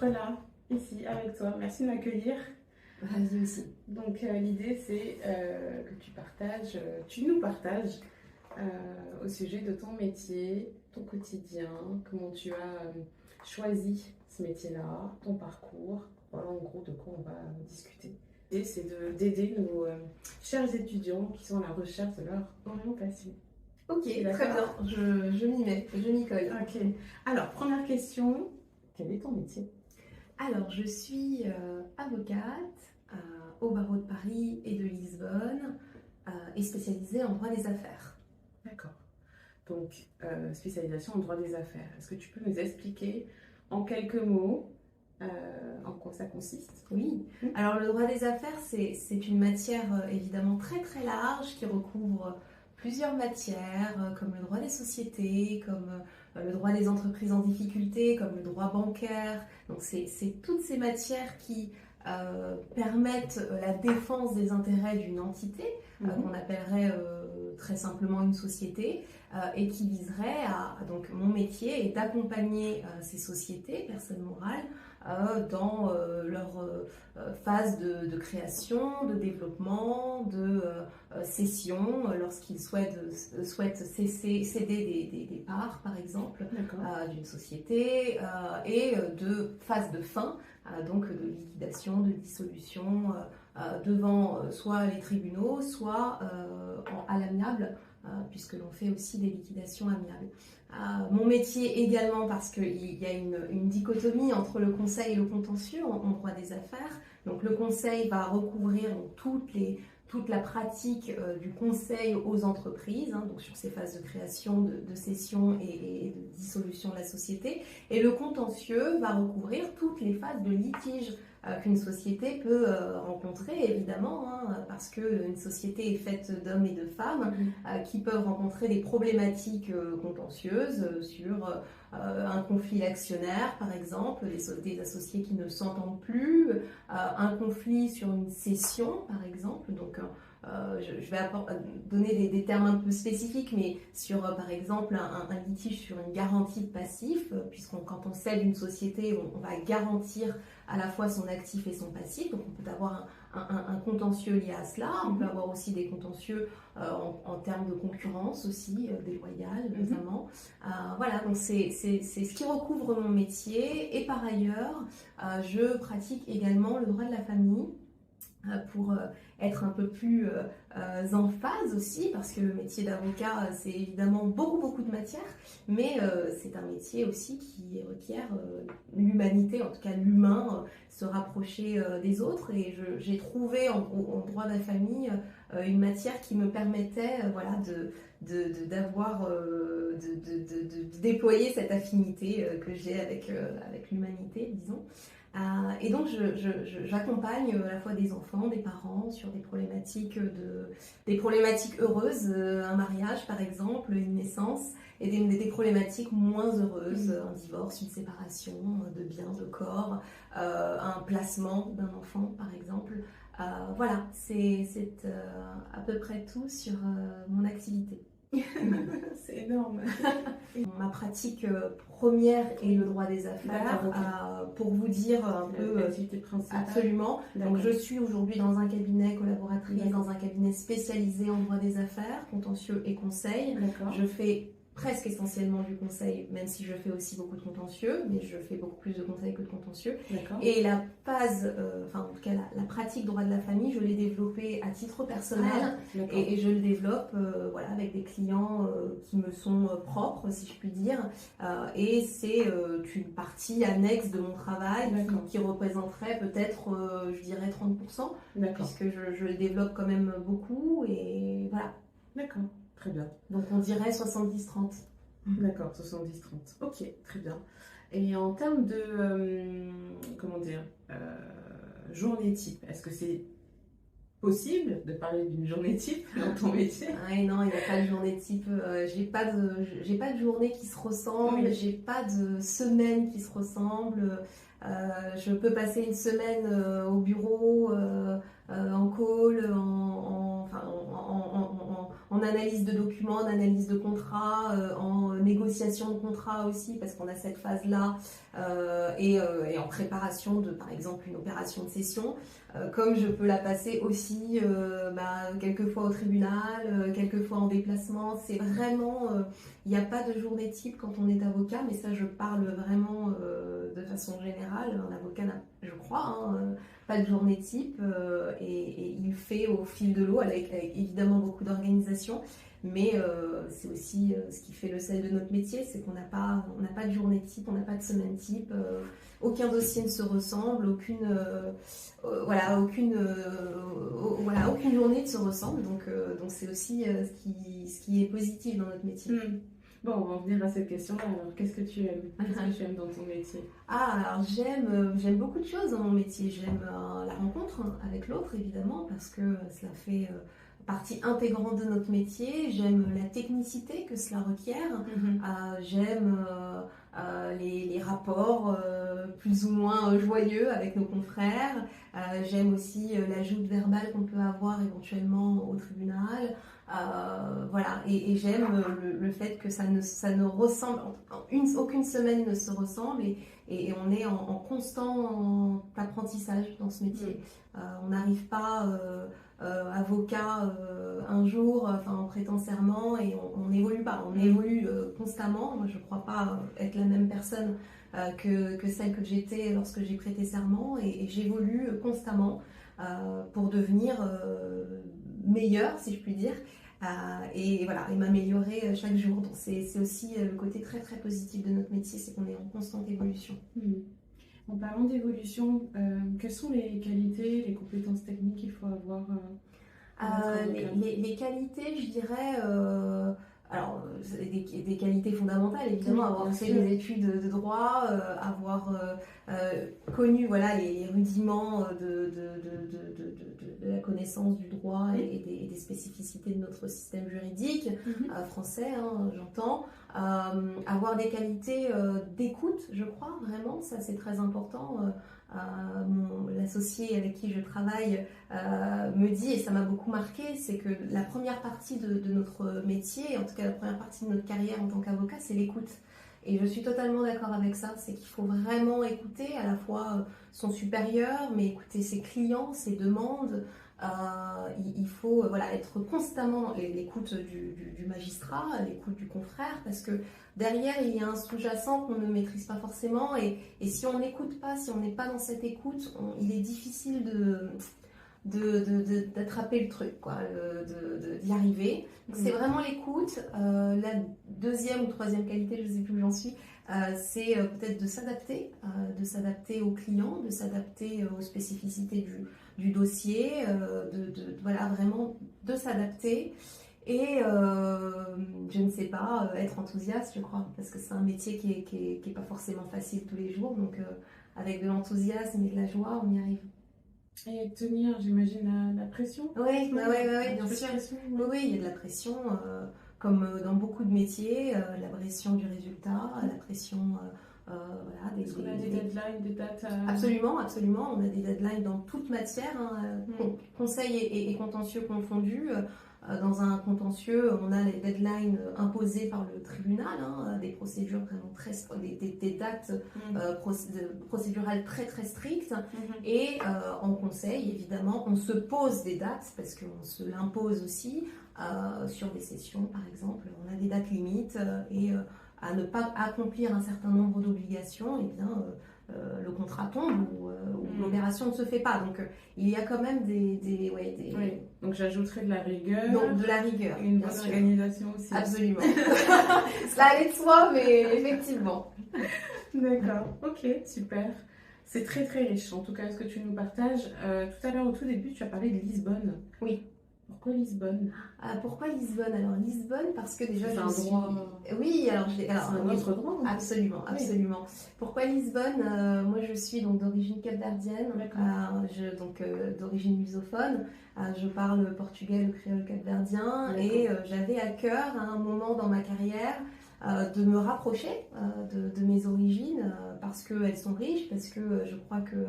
d'être là, ici, avec toi. Merci de m'accueillir. Ravie aussi. Donc, l'idée, c'est que tu nous partages au sujet de ton métier, ton quotidien, comment tu as choisi ce métier-là, ton parcours. Voilà, en gros, de quoi on va discuter. Et c'est d'aider nos chers étudiants qui sont à la recherche de leur orientation. Ok, très bien, je m'y mets, je m'y colle. Ok. Alors, première question, quel est ton métier? Alors, je suis avocate au barreau de Paris et de Lisbonne et spécialisée en droit des affaires. D'accord. Donc, spécialisation en droit des affaires. Est-ce que tu peux nous expliquer en quelques mots en quoi ça consiste? Oui, alors le droit des affaires, c'est une matière évidemment très très large qui recouvre plusieurs matières, comme le droit des sociétés, comme le droit des entreprises en difficulté, comme le droit bancaire. Donc c'est toutes ces matières qui permettent la défense des intérêts d'une entité, qu'on appellerait très simplement une société, et qui viserait à... Donc mon métier est d'accompagner ces sociétés, personnes morales, dans leur phase de création, de développement, de cession, lorsqu'ils souhaitent céder des parts, par exemple, d'une société, et de phase de fin, donc de liquidation, de dissolution, devant soit les tribunaux, soit à l'amiable, puisque l'on fait aussi des liquidations amiables. Mon métier également, parce qu'il y a une dichotomie entre le conseil et le contentieux en droit des affaires. Donc le conseil va recouvrir toute la pratique du conseil aux entreprises, donc sur ces phases de création, de cession et de dissolution de la société. Et le contentieux va recouvrir toutes les phases de litige qu'une société peut rencontrer, évidemment, parce qu'une société est faite d'hommes et de femmes qui peuvent rencontrer des problématiques contentieuses sur un conflit d'actionnaires, par exemple, des associés qui ne s'entendent plus, un conflit sur une cession, par exemple. Donc, je vais donner des termes un peu spécifiques, mais sur, par exemple, un litige sur une garantie de passif, quand on cède une société, on va garantir à la fois son actif et son passif. Donc, on peut avoir un contentieux lié à cela. On peut avoir aussi des contentieux en termes de concurrence aussi, déloyale notamment. Voilà, donc c'est ce qui recouvre mon métier. Et par ailleurs, je pratique également le droit de la famille pour être un peu plus en phase aussi, parce que le métier d'avocat, c'est évidemment beaucoup de matière, mais c'est un métier aussi qui requiert l'humanité, en tout cas l'humain, se rapprocher des autres. Et j'ai trouvé en droit de la famille une matière qui me permettait de déployer cette affinité que j'ai avec l'humanité, disons. Et donc j'accompagne à la fois des enfants, des parents sur des problématiques heureuses, un mariage par exemple, une naissance, et des problématiques moins heureuses, un divorce, une séparation de biens, de corps, un placement d'un enfant par exemple. Voilà, c'est à peu près tout sur mon activité. C'est énorme. Ma pratique première est le droit des affaires. Pour vous dire un peu l'activité principale. Absolument. Donc je suis aujourd'hui dans un cabinet collaboratrice, dans un cabinet spécialisé en droit des affaires, contentieux et conseil. Je fais presque essentiellement du conseil, même si je fais aussi beaucoup de contentieux, mais je fais beaucoup plus de conseil que de contentieux. Et la phase, en tout cas la pratique droit de la famille, je l'ai développée à titre personnel et je le développe avec des clients qui me sont propres, si je puis dire. Et c'est une partie annexe de mon travail qui représenterait peut-être, je dirais, 30%, puisque je le développe quand même beaucoup. Et voilà. D'accord. Très bien. Donc on dirait 70-30. D'accord, 70-30. Ok, très bien. Et en termes de, journée type, est-ce que c'est possible de parler d'une journée type dans ton métier? Non, il n'y a pas de journée type. J'ai pas de journée qui se ressemble, j'ai pas de semaine qui se ressemble. Je peux passer une semaine au bureau, en call, en analyse de documents, en analyse de contrats, en négociation de contrats aussi, parce qu'on a cette phase-là, et en préparation de, par exemple, une opération de cession, comme je peux la passer aussi quelquefois au tribunal, quelquefois en déplacement. C'est vraiment, il n'y a pas de journée type quand on est avocat, mais ça je parle vraiment de façon générale. Un avocat n'a, je crois, pas de journée type, et il fait au fil de l'eau avec évidemment beaucoup d'organisation, mais c'est aussi ce qui fait le sel de notre métier, c'est qu'on n'a pas de journée type, on n'a pas de semaine type, aucun dossier ne se ressemble, aucune journée ne se ressemble, donc c'est aussi ce qui est positif dans notre métier. Bon, on va en venir à cette question-là. Alors, qu'est-ce que tu aimes? Qu'est-ce que tu aimes dans ton métier? Alors j'aime beaucoup de choses dans mon métier. J'aime la rencontre avec l'autre, évidemment, parce que cela fait partie intégrante de notre métier. J'aime la technicité que cela requiert. J'aime les rapports plus ou moins joyeux avec nos confrères. J'aime aussi l'ajout verbale qu'on peut avoir éventuellement au tribunal. Voilà, et j'aime le fait que ça ne ressemble, aucune semaine ne se ressemble, et on est en constant apprentissage dans ce métier. On n'arrive pas avocat un jour, en prêtant serment, et on n'évolue pas, on évolue constamment. Moi je ne crois pas être la même personne que celle que j'étais lorsque j'ai prêté serment, et j'évolue constamment pour devenir meilleure, si je puis dire. Et voilà, et m'améliorer chaque jour. Donc c'est aussi le côté très très positif de notre métier, c'est qu'on est en constante évolution. En parlant d'évolution, quelles sont les qualités, les compétences techniques qu'il faut avoir les qualités, je dirais, alors des qualités fondamentales, évidemment, avoir fait des études de droit, avoir connu les rudiments de la connaissance du droit et des spécificités de notre système juridique français, j'entends. Avoir des qualités d'écoute, je crois, vraiment, ça c'est très important. L'associé avec qui je travaille me dit, et ça m'a beaucoup marqué, c'est que la première partie de notre métier, en tout cas la première partie de notre carrière en tant qu'avocat, c'est l'écoute. Et je suis totalement d'accord avec ça, c'est qu'il faut vraiment écouter à la fois son supérieur, mais écouter ses clients, ses demandes. Il faut être constamment dans l'écoute du magistrat, l'écoute du confrère, parce que derrière il y a un sous-jacent qu'on ne maîtrise pas forcément, et si on n'écoute pas, si on n'est pas dans cette écoute, il est difficile d'attraper le truc, d'y arriver. Donc c'est vraiment l'écoute. La deuxième ou troisième qualité, je ne sais plus où j'en suis, c'est peut-être de s'adapter aux clients, de s'adapter aux spécificités du dossier, vraiment de s'adapter. Et je ne sais pas, être enthousiaste, je crois, parce que c'est un métier qui est pas forcément facile tous les jours, donc avec de l'enthousiasme et de la joie, on y arrive. Et tenir, j'imagine, la pression? Oui, bien sûr. Oui, il y a de la pression, comme dans beaucoup de métiers, la pression du résultat, la pression... Est-ce qu'on a des deadlines, des dates Absolument. On a des deadlines dans toute matière, conseil et contentieux confondus. Dans un contentieux, on a les deadlines imposées par le tribunal, des procédures vraiment des dates procédurales très très strictes. Et en conseil, évidemment, on se pose des dates parce qu'on se l'impose aussi sur des sessions, par exemple. On a des dates limites et à ne pas accomplir un certain nombre d'obligations, le contrat tombe ou l'opération ne se fait pas. Donc il y a quand même des Oui. Donc j'ajouterais de la rigueur. Donc de la rigueur. Une bonne organisation aussi. Absolument. Cela allait de soi, mais effectivement. D'accord, ok, super. C'est très très riche en tout cas ce que tu nous partages. Tout à l'heure au tout début tu as parlé de Lisbonne. Oui. Pourquoi Lisbonne? Pourquoi Lisbonne? Alors Lisbonne parce que déjà c'est un droit. Oui, c'est un autre droit. Absolument. Pourquoi Lisbonne? Moi je suis donc d'origine capverdienne, d'origine lusophone. Je parle portugais, le créole capverdien, et j'avais à cœur à un moment dans ma carrière de me rapprocher de mes origines parce qu'elles sont riches, parce que je crois que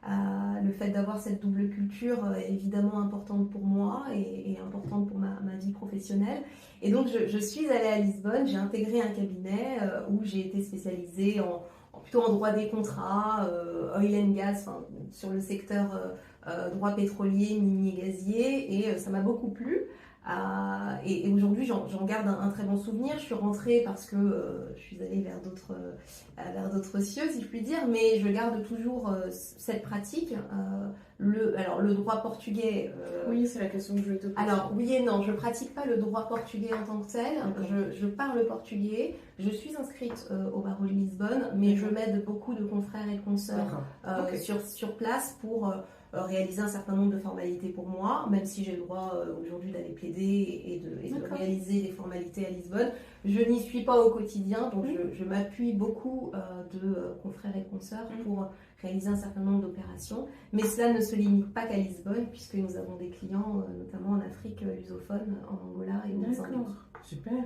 Le fait d'avoir cette double culture est évidemment importante pour moi et importante pour ma vie professionnelle. Et donc je suis allée à Lisbonne, j'ai intégré un cabinet où j'ai été spécialisée plutôt en droit des contrats, oil and gas, sur le secteur droit pétrolier, minier, gazier, et ça m'a beaucoup plu. Et aujourd'hui, j'en garde un très bon souvenir. Je suis rentrée parce que je suis allée vers d'autres cieux, si je puis dire, mais je garde toujours cette pratique. Alors, le droit portugais. Oui, c'est la question que je voulais te poser. Alors, oui et non, je ne pratique pas le droit portugais en tant que tel. Je parle portugais. Je suis inscrite au barreau de Lisbonne, mais je m'aide beaucoup de confrères et de consoeurs sur place pour réaliser un certain nombre de formalités pour moi, même si j'ai le droit aujourd'hui d'aller plaider et de réaliser des formalités à Lisbonne. Je n'y suis pas au quotidien, donc je m'appuie beaucoup de confrères et de consoeurs pour réaliser un certain nombre d'opérations. Mais cela ne se limite pas qu'à Lisbonne, puisque nous avons des clients, notamment en Afrique lusophone, en Angola et au Mozambique. D'accord, super.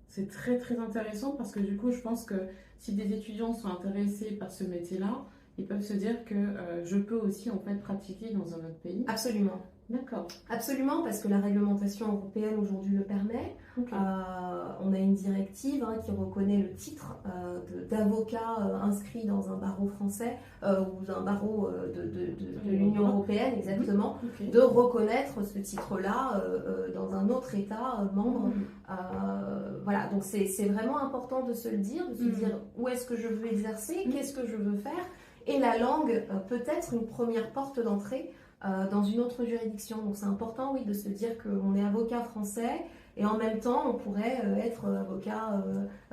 C'est très très intéressant parce que du coup, je pense que si des étudiants sont intéressés par ce métier-là, ils peuvent se dire que je peux aussi en fait pratiquer dans un autre pays. Absolument. D'accord. Absolument, parce que la réglementation européenne aujourd'hui le permet. On a une directive qui reconnaît le titre d'avocat inscrit dans un barreau français ou un barreau de l'Union européenne, exactement, de reconnaître ce titre-là dans un autre État membre. Voilà, donc c'est vraiment important de se le dire, de se dire où est-ce que je veux exercer, qu'est-ce que je veux faire. Et la langue peut être une première porte d'entrée dans une autre juridiction. Donc c'est important, oui, de se dire qu'on est avocat français et en même temps, on pourrait être avocat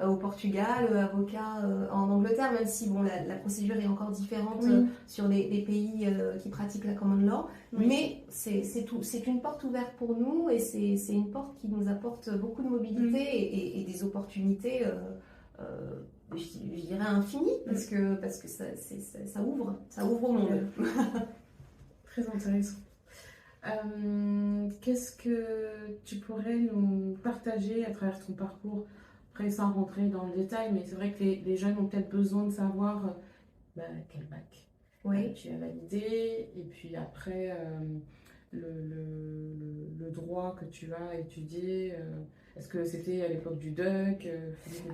au Portugal, avocat en Angleterre, même si bon, la procédure est encore différente sur les pays qui pratiquent la common law. Mais c'est une porte ouverte pour nous et c'est une porte qui nous apporte beaucoup de mobilité et des opportunités je dirais infini parce que ça ouvre au monde. Très intéressant. Qu'est-ce que tu pourrais nous partager à travers ton parcours, après sans rentrer dans le détail, mais c'est vrai que les jeunes ont peut-être besoin de savoir quel bac tu as validé et puis après le droit que tu as étudié. Est-ce que c'était à l'époque du DUC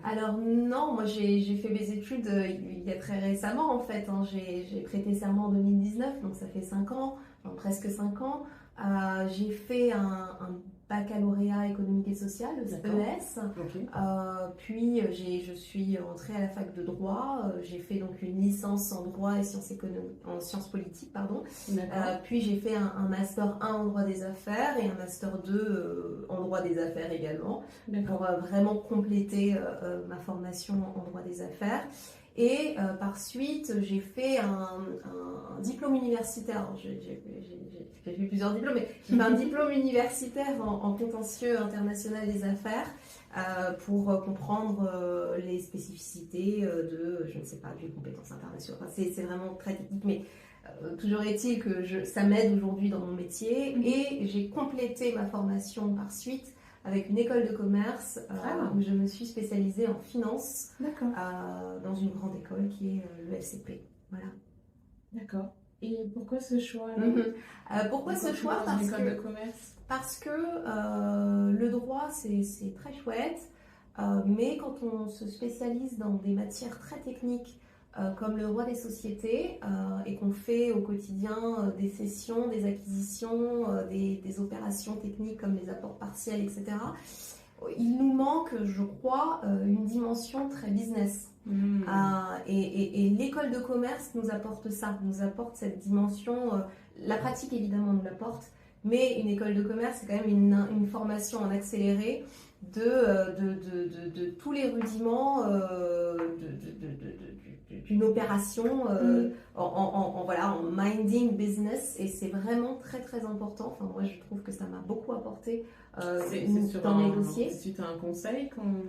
Alors non, moi j'ai fait mes études il y a très récemment en fait. J'ai prêté serment en 2019, donc ça fait 5 ans, presque 5 ans. J'ai fait un baccalauréat économique et social, le SPES. Puis je suis entrée à la fac de droit. J'ai fait donc une licence en droit et en sciences politiques, pardon. Puis j'ai fait un master 1 en droit des affaires et un master 2 en droit des affaires également, pour vraiment compléter ma formation en droit des affaires. Et par suite, j'ai fait un diplôme universitaire. J'ai fait plusieurs diplômes, mais j'ai fait un diplôme universitaire en contentieux international des affaires pour comprendre les spécificités je ne sais pas, d'une compétence internationale. Enfin, c'est vraiment très technique, mais toujours est-il que ça m'aide aujourd'hui dans mon métier. Et j'ai complété ma formation par suite avec une école de commerce où je me suis spécialisée en finance dans une grande école qui est l'ESCP. Voilà. D'accord. Et pourquoi ce choix Pourquoi ce choix Parce que le droit, c'est très chouette, mais quand on se spécialise dans des matières très techniques, comme le droit des sociétés, et qu'on fait au quotidien des cessions, des acquisitions, des opérations techniques comme les apports partiels, etc., il nous manque, je crois, une dimension très business. Et l'école de commerce nous apporte ça, nous apporte cette dimension, la pratique évidemment nous l'apporte, mais une école de commerce, c'est quand même une formation en accéléré de tous les rudiments d'une opération en minding business, et c'est vraiment très très important. Enfin, moi je trouve que ça m'a beaucoup apporté dans mes dossiers. C'est suite à un conseil qu'on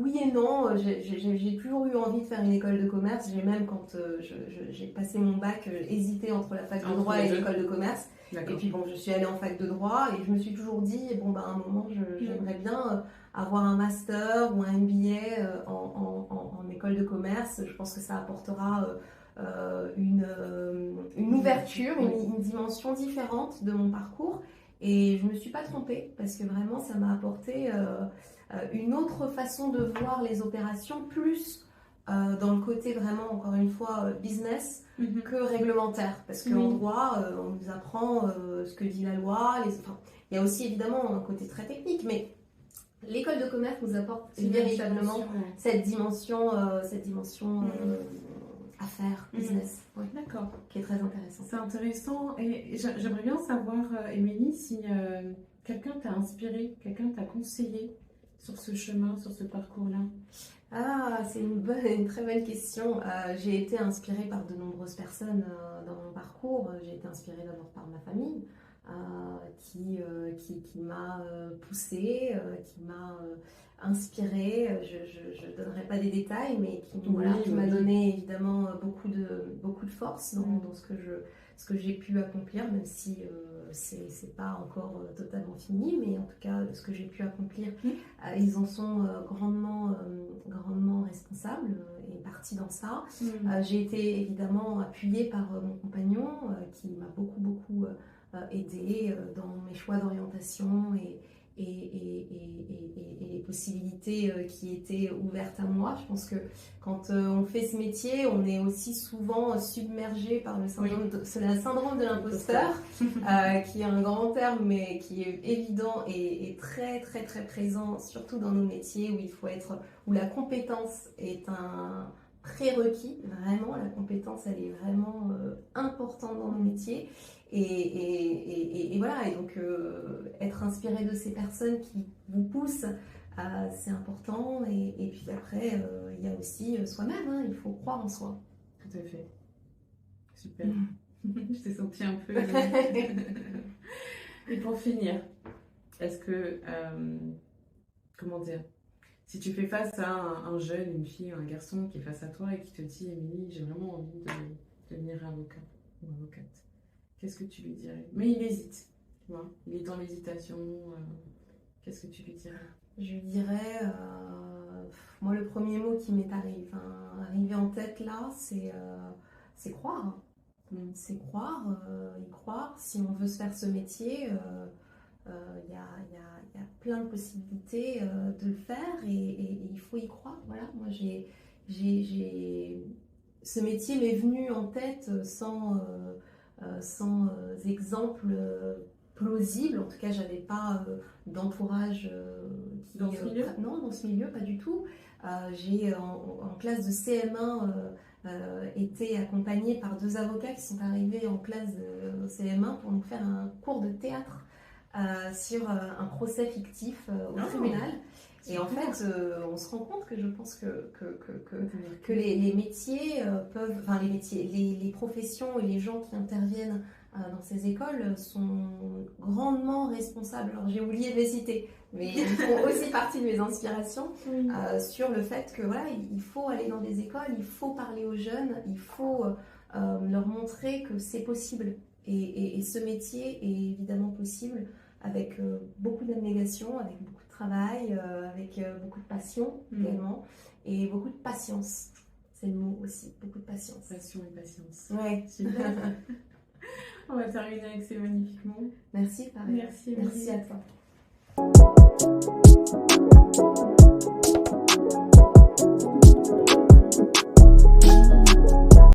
oui et non, j'ai toujours eu envie de faire une école de commerce. J'ai même, quand j'ai passé mon bac, hésité entre la fac de droit et l'école de commerce. Et puis bon, je suis allée en fac de droit et je me suis toujours dit, à un moment, j'aimerais bien avoir un master ou un MBA en école de commerce. Je pense que ça apportera une ouverture, une dimension différente de mon parcours. Et je ne me suis pas trompée parce que vraiment ça m'a apporté une autre façon de voir les opérations, plus dans le côté vraiment, encore une fois, business que réglementaire. Parce qu'en droit, on nous apprend ce que dit la loi. Enfin, il y a aussi évidemment un côté très technique, mais l'école de commerce nous apporte véritablement cette dimension affaires, business, D'accord, qui est très intéressant. C'est intéressant et j'aimerais bien savoir, Émilie, si quelqu'un t'a inspiré, quelqu'un t'a conseillé sur ce chemin, sur ce parcours-là. Ah, c'est une très bonne question. J'ai été inspirée par de nombreuses personnes dans mon parcours. J'ai été inspirée d'abord par ma famille, qui m'a poussée, qui m'a inspirée. Je ne donnerai pas des détails, mais qui m'a donné évidemment beaucoup de force dans ce que j'ai pu accomplir, même si c'est pas encore totalement fini, mais en tout cas ce que j'ai pu accomplir, ils en sont grandement responsables et partis dans ça. J'ai été évidemment appuyée par mon compagnon qui m'a beaucoup aidée dans mes choix d'orientation et les possibilités qui étaient ouvertes à moi. Je pense que quand on fait ce métier, on est aussi souvent submergé par le syndrome de l'imposteur, qui est un grand terme, mais qui est évident et très présent, surtout dans nos métiers où la compétence est un prérequis. Vraiment, la compétence, elle est vraiment importante dans nos métiers. Et voilà, et donc être inspiré de ces personnes qui vous poussent, c'est important. Et puis après, il y a aussi soi-même, il faut croire en soi. Tout à fait. Super. Je t'ai senti un peu. Et pour finir, est-ce que, comment dire, si tu fais face à un jeune, une fille, un garçon qui est face à toi et qui te dit, Émilie, j'ai vraiment envie de devenir avocat ou avocate, qu'est-ce que tu lui dirais? Mais il hésite, tu vois, il est dans l'hésitation. Qu'est-ce que tu lui dirais? Je lui dirais, moi le premier mot qui m'est arrivé en tête là, c'est croire. C'est croire, y croire. Si on veut se faire ce métier, il y a plein de possibilités de le faire et il faut y croire. Voilà, moi ce métier m'est venu en tête sans exemple plausible. En tout cas, j'avais pas d'entourage dans ce milieu. Non, dans ce milieu, pas du tout. J'ai en classe de CM1 été accompagnée par 2 avocats qui sont arrivés en classe de CM1 pour nous faire un cours de théâtre sur un procès fictif au tribunal. Et en fait, on se rend compte que je pense que les métiers peuvent, enfin les professions et les gens qui interviennent dans ces écoles sont grandement responsables. Alors j'ai oublié de les citer, mais ils font aussi partie de mes inspirations sur le fait que voilà, il faut aller dans des écoles, il faut parler aux jeunes, il faut leur montrer que c'est possible. Et ce métier est évidemment possible avec beaucoup d'abnégation, avec beaucoup de travail, avec beaucoup de passion également, et beaucoup de patience. C'est le mot aussi, beaucoup de patience. Passion et patience. Ouais. Super. On va terminer avec ces magnifiques mots. Merci, pareil. Merci à toi.